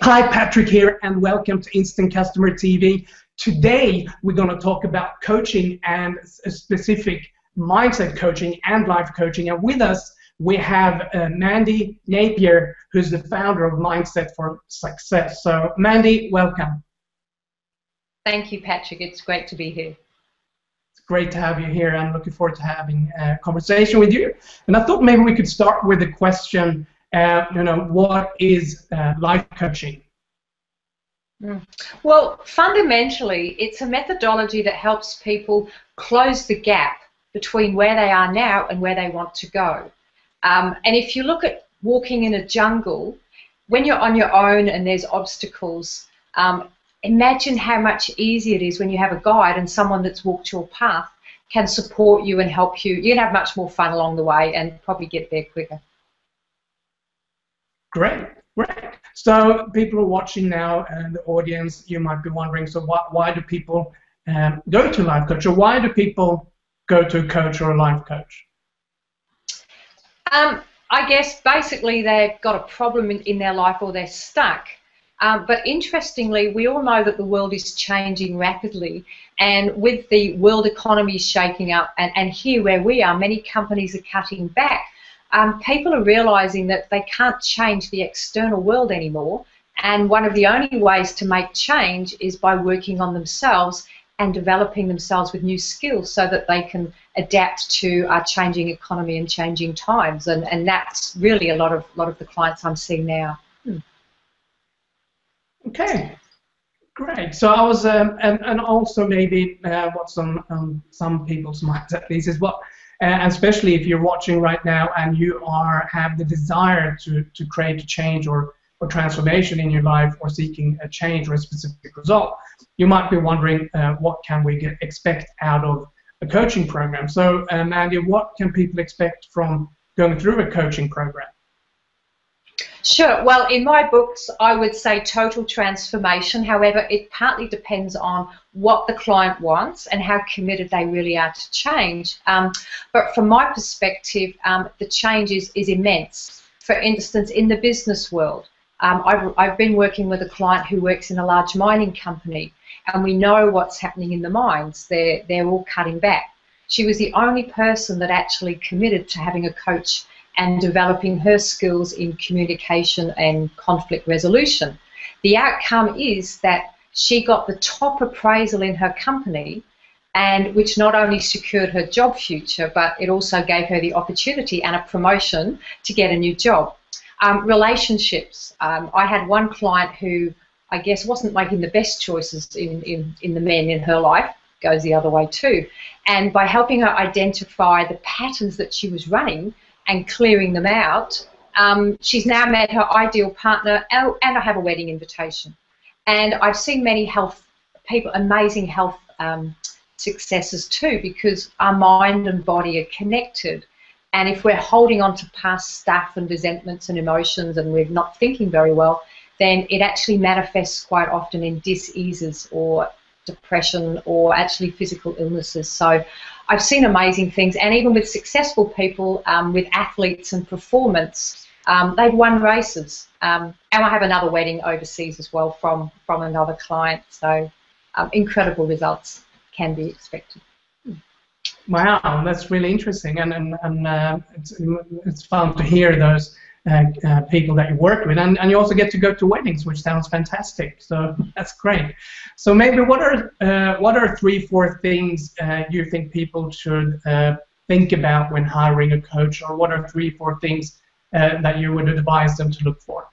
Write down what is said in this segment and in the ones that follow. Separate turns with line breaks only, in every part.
Hi, Patrick here, and welcome to Instant Customer TV. Today, we're going to talk about coaching and a specific mindset coaching and life coaching. And with us, we have Mandy Napier, who's the founder of Mindset for Success. So, Mandy, welcome.
Thank you, Patrick. It's great to be here.
It's great to have you here. I'm looking forward to having a conversation with you. And I thought maybe we could start with a question. What is life coaching?
Well, fundamentally, it's a methodology that helps people close the gap between where they are now and where they want to go. And if you look at walking in a jungle, when you're on your own and there's obstacles, imagine how much easier it is when you have a guide and someone that's walked your path can support you and help you. You can have much more fun along the way and probably get there quicker.
Great. So people are watching now, and the audience, you might be wondering, so why do people go to a life coach, or why do people go to a coach or a life coach?
I guess basically they've got a problem in their life, or they're stuck. But interestingly, we all know that the world is changing rapidly, and with the world economy shaking up, and here where we are, many companies are cutting back. People are realising that they can't change the external world anymore, and one of the only ways to make change is by working on themselves and developing themselves with new skills so that they can adapt to our changing economy and changing times, and that's really a lot of the clients I'm seeing now.
Okay, great. So I was, and also maybe what some people's minds at least is what. Especially if you're watching right now and you have the desire to create a change or transformation in your life, or seeking a change or a specific result, you might be wondering what can we expect out of a coaching program. So Mandy, what can people expect from going through a coaching program?
Sure. Well, in my books, I would say total transformation. However, it partly depends on what the client wants and how committed they really are to change. But from my perspective, the change is immense. For instance, in the business world, I've been working with a client who works in a large mining company, and we know what's happening in the mines. They're all cutting back. She was the only person that actually committed to having a coach and developing her skills in communication and conflict resolution. The outcome is that she got the top appraisal in her company, and which not only secured her job future, but it also gave her the opportunity and a promotion to get a new job. Relationships. I had one client who I guess wasn't making the best choices in the men in her life, goes the other way too, and by helping her identify the patterns that she was running and clearing them out, she's now met her ideal partner, and I have a wedding invitation. And I've seen many amazing health successes too, because our mind and body are connected. And if we're holding on to past stuff and resentments and emotions and we're not thinking very well, then it actually manifests quite often in diseases or depression or actually physical illnesses. So I've seen amazing things, and even with successful people, with athletes and performance, they've won races. And I have another wedding overseas as well from another client. So incredible results can be expected.
Wow, that's really interesting, and it's fun to hear those people that you work with, and you also get to go to weddings, which sounds fantastic. So that's great. So maybe what are 3-4 things you think people should think about when hiring a coach, or what are 3-4 things that you would advise them to look for?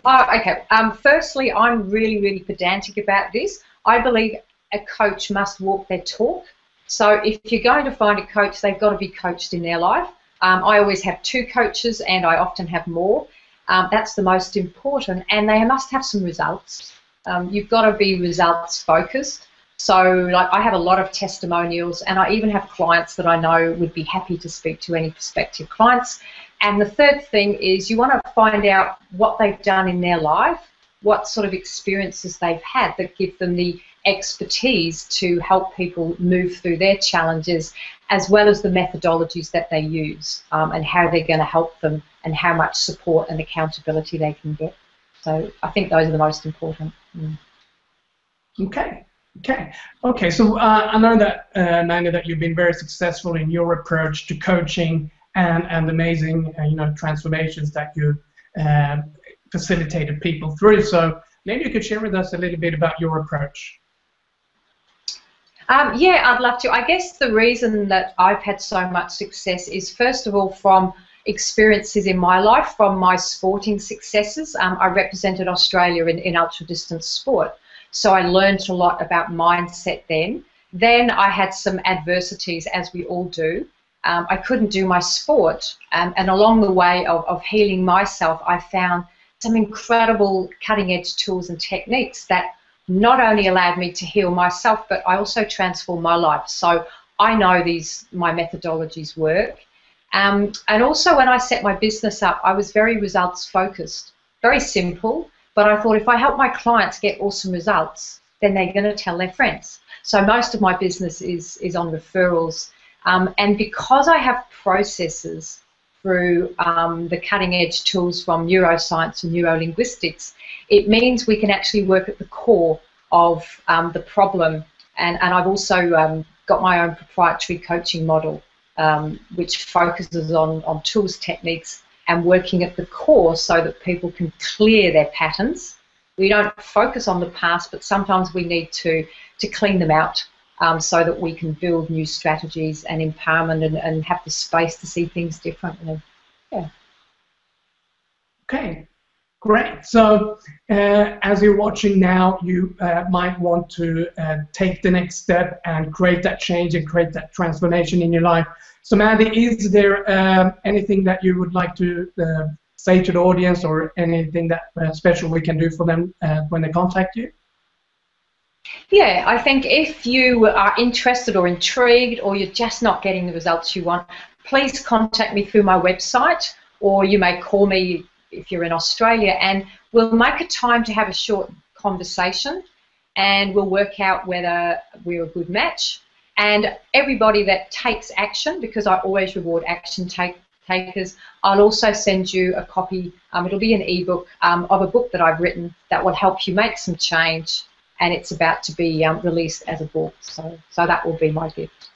Okay. Firstly, I'm really pedantic about this. I believe a coach must walk their talk. So if you're going to find a coach, they've got to be coached in their life. I always have 2 coaches, and I often have more. That's the most important, and they must have some results. You've got to be results focused. So like, I have a lot of testimonials, and I even have clients that I know would be happy to speak to any prospective clients. And the third thing is you want to find out what they've done in their life, what sort of experiences they've had that give them the expertise to help people move through their challenges, as well as the methodologies that they use, and how they're going to help them, and how much support and accountability they can get. So I think those are the most important.
Okay. So I know that, Mandy, that you've been very successful in your approach to coaching and amazing, transformations that you facilitated people through. So maybe you could share with us a little bit about your approach.
Yeah, I'd love to. I guess the reason that I've had so much success is, first of all, from experiences in my life, from my sporting successes. I represented Australia in ultra-distance sport, so I learned a lot about mindset then. Then I had some adversities, as we all do. I couldn't do my sport, and along the way of healing myself, I found some incredible cutting-edge tools and techniques that not only allowed me to heal myself, but I also transformed my life. So I know my methodologies work. And also when I set my business up, I was very results focused, very simple, but I thought if I help my clients get awesome results, then they're going to tell their friends. So most of my business is on referrals. And because I have processes through the cutting-edge tools from neuroscience and neurolinguistics, it means we can actually work at the core of the problem. And I've also got my own proprietary coaching model, which focuses on tools, techniques, and working at the core so that people can clear their patterns. We don't focus on the past, but sometimes we need to clean them out so that we can build new strategies and empowerment and have the space to see things differently. Yeah.
Okay, great. So as you're watching now, you might want to take the next step and create that change and create that transformation in your life. So Mandy, is there anything that you would like to say to the audience, or anything that special we can do for them when they contact you?
Yeah, I think if you are interested or intrigued, or you're just not getting the results you want, please contact me through my website, or you may call me if you're in Australia, and we'll make a time to have a short conversation, and we'll work out whether we're a good match. And everybody that takes action, because I always reward action takers, I'll also send you a copy, it'll be an ebook of a book that I've written that will help you make some change, and it's about to be released as a book. So that will be my gift.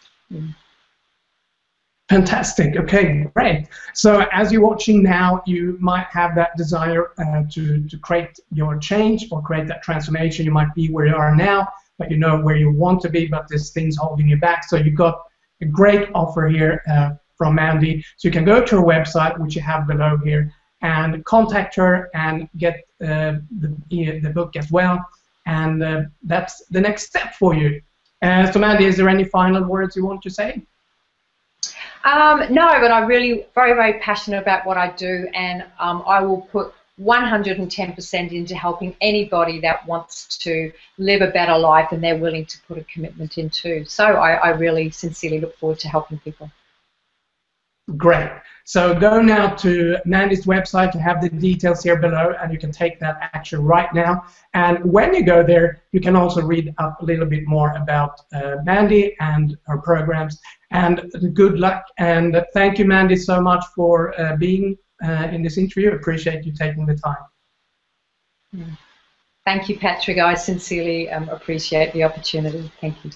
Fantastic. Okay, great. So as you're watching now, you might have that desire to create your change or create that transformation. You might be where you are now, but you know where you want to be, but there's things holding you back. So you've got a great offer here from Mandy. So you can go to her website, which you have below here, and contact her and get the book as well. And that's the next step for you. So Mandy, is there any final words you want to say?
No, but I'm really very, very passionate about what I do, and I will put 110% into helping anybody that wants to live a better life and they're willing to put a commitment into. So I really sincerely look forward to helping people.
Great. So go now to Mandy's website. You have the details here below, and you can take that action right now. And when you go there, you can also read up a little bit more about Mandy and her programs. And good luck. And thank you, Mandy, so much for being in this interview. Appreciate you taking the time.
Thank you, Patrick. I sincerely appreciate the opportunity. Thank you.